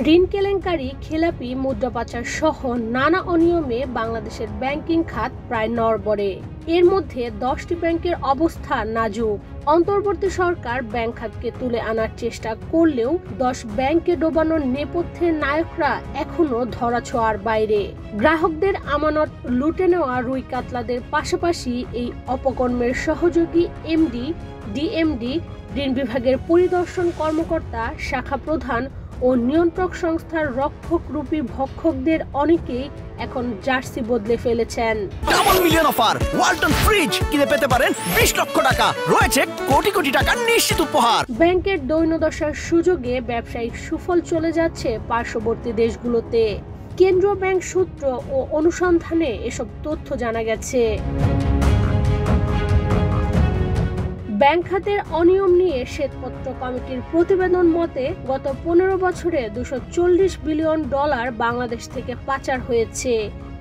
ঋণ কেলেঙ্কারি, খেলাপি, মুদ্রা পাচার সহ নানা অনিয়মে বাংলাদেশের ব্যাংকিং খাত প্রায় নড়বড়ে। এর মধ্যে 10টি ব্যাংকের অবস্থা নাজুক। অন্তর্বর্তী সরকার ব্যাংক খাতকে তুলে আনার চেষ্টা করলেও 10 ব্যাংকে ডোবানোর নেপথ্যের নায়করা এখনো ধরাছোঁয়ার বাইরে। গ্রাহকদের আমানত লুটে নেওয়া রুই কাতলাদের পাশাপাশি এই অপকর্মের সহযোগী এমডি, ডিএমডি, ঋণ বিভাগের পরিদর্শন কর্মকর্তা, শাখা প্রধান ও নিয়ন্ত্রক সংস্থার রক্ষকরূপী ভক্ষকদের অনেকেই এখন জার্সি বদলে ফেলেছেন। Double million offer, Walton fridge কিনে পেতে পারেন 20 লক্ষ টাকা, রয়েছে কোটি কোটি টাকার নিশ্চিত উপহার। ব্যাংকের দৈন্যদশার সুযোগে ব্যবসায়িক সুফল চলে যাচ্ছে পার্শ্ববর্তী দেশগুলোতে। কেন্দ্রীয় ব্যাংক সূত্র ও অনুসন্ধানে এসব তথ্য জানা গেছে। ব্যাংক খাতের অনিয়ম নিয়ে শ্বেতপত্র কমিটির প্রতিবেদন মতে গত 15 বছরে $240 বিলিয়ন বাংলাদেশ থেকে পাচার হয়েছে।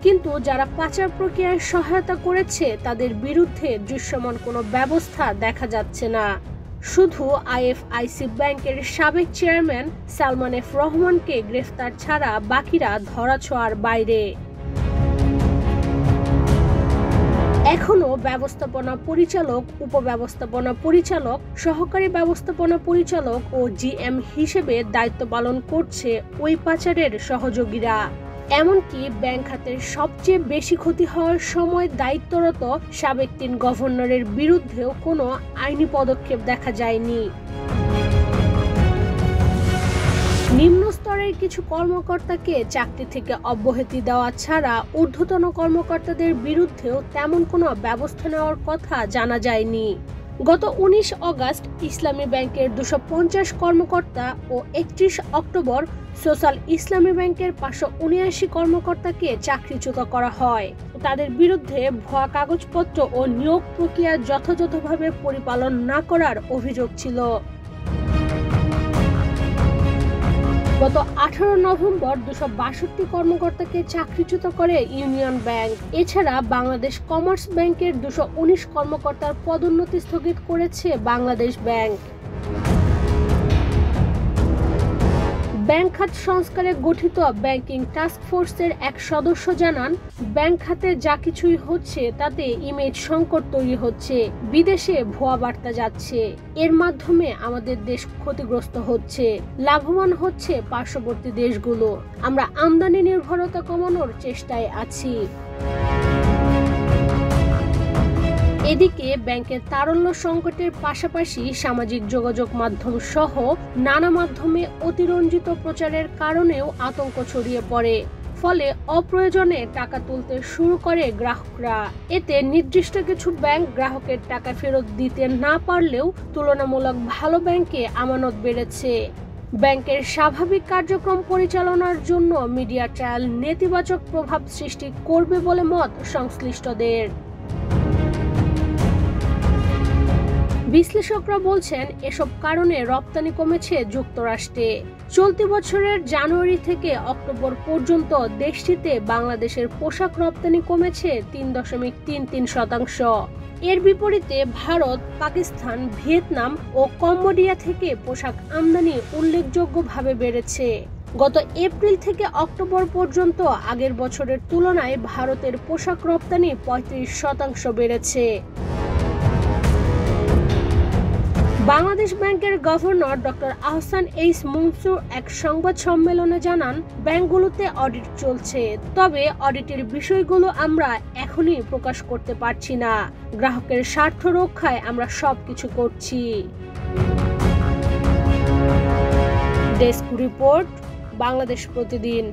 কিন্তু যারা পাচার প্রক্রিয়ায় সহায়তা করেছে তাদের বিরুদ্ধে দৃশ্যমান কোনো ব্যবস্থা দেখা যাচ্ছে না। শুধু আইএফআইসি ব্যাংকের সাবেক চেয়ারম্যান সালমান এফ রহমানকে গ্রেফতার ছাড়া বাকিরা ধরাছোঁয়ার বাইরে। এখনো ব্যবস্থাপনা পরিচালক, উপব্যবস্থাপনা পরিচালক, সহকারী ব্যবস্থাপনা পরিচালক ও জিএম হিসেবে দায়িত্ব পালন করছে ওই পাচারের সহযোগীরা। এমনকি ব্যাংক খাতের সবচেয়ে বেশি ক্ষতি হওয়ার সময় দায়িত্বরত সাবেক 3 গভর্নরের বিরুদ্ধেও কোনো আইনি পদক্ষেপ দেখা যায়নি। নিম্ন স্তরের কিছু কর্মকর্তাকে চাকরি থেকে অব্যাহতি দেওয়া ছাড়া ঊর্ধ্বতন কর্মকর্তাদের বিরুদ্ধেও তেমন কোনো ব্যবস্থা নেওয়ার কথা জানা যায়নি। গত 19 আগস্ট ইসলামী ব্যাংকের 250 কর্মকর্তা ও 31 অক্টোবর সোশ্যাল ইসলামী ব্যাংকের 579 কর্মকর্তাকে চাকরিচ্যুত করা হয়। তাদের বিরুদ্ধে ভুয়া কাগজপত্র ও নিয়োগ প্রক্রিয়া যথাযথভাবে পরিপালন না করার অভিযোগ ছিল। গত 18 নভেম্বর 262 কর্মকর্তাকে চাকরিচ্যুত করে ইউনিয়ন ব্যাংক। এছাড়া বাংলাদেশ কমার্স ব্যাংকের 219 কর্মকর্তার পদোন্নতি স্থগিত করেছে বাংলাদেশ ব্যাংক। ব্যাংক খাত সংস্কারে গঠিত ব্যাংকিং টাস্ক ফোর্সের এক সদস্য জানান, ব্যাংক খাতে যা কিছুই হচ্ছে তাতে ইমেজ সংকট তৈরি হচ্ছে, বিদেশে ভুয়া বার্তা যাচ্ছে। এর মাধ্যমে আমাদের দেশ ক্ষতিগ্রস্ত হচ্ছে, লাভবান হচ্ছে পার্শ্ববর্তী দেশগুলো। আমরা আমদানি নির্ভরতা কমানোর চেষ্টায় আছি। এদিকে ব্যাংকের তারল্য সংকটের পাশাপাশি সামাজিক যোগাযোগ মাধ্যম সহ নানা মাধ্যমে অতিরঞ্জিত প্রচারের কারণেও আতঙ্ক ছড়িয়ে পড়ে। ফলে অপ্রয়োজনে টাকা তুলতে শুরু করে গ্রাহকরা। এতে নির্দিষ্ট কিছু ব্যাংক গ্রাহকের টাকা ফেরত দিতে না পারলেও তুলনামূলক ভালো ব্যাংকে আমানত বেড়েছে। ব্যাংকের স্বাভাবিক কার্যক্রম পরিচালনার জন্য মিডিয়া ট্রায়াল নেতিবাচক প্রভাব সৃষ্টি করবে বলে মত সংশ্লিষ্টদের। বিশ্লেষকরা বলছেন, এসব কারণে রপ্তানি কমেছে যুক্তরাষ্ট্রে। চলতি বছরের জানুয়ারি থেকে অক্টোবর পর্যন্ত দেশটিতে বাংলাদেশের পোশাক রপ্তানি কমেছে 3.33%। এর বিপরীতে ভারত, পাকিস্তান, ভিয়েতনাম ও কম্বোডিয়া থেকে পোশাক আমদানি উল্লেখযোগ্যভাবে বেড়েছে। গত এপ্রিল থেকে অক্টোবর পর্যন্ত আগের বছরের তুলনায় ভারতের পোশাক রপ্তানি 35% বেড়েছে। বাংলাদেশ ব্যাংকের governor doctor Ahsan H Mansur এক সংবাদ সম্মেলনে জানান, ব্যাংকগুলোতে অডিট চলছে, তবে অডিটের বিষয়গুলো আমরা এখনই প্রকাশ করতে পারছি না। গ্রাহকের স্বার্থ রক্ষায় আমরা সবকিছু করছি। ডেস্ক রিপোর্ট, বাংলাদেশ প্রতিদিন।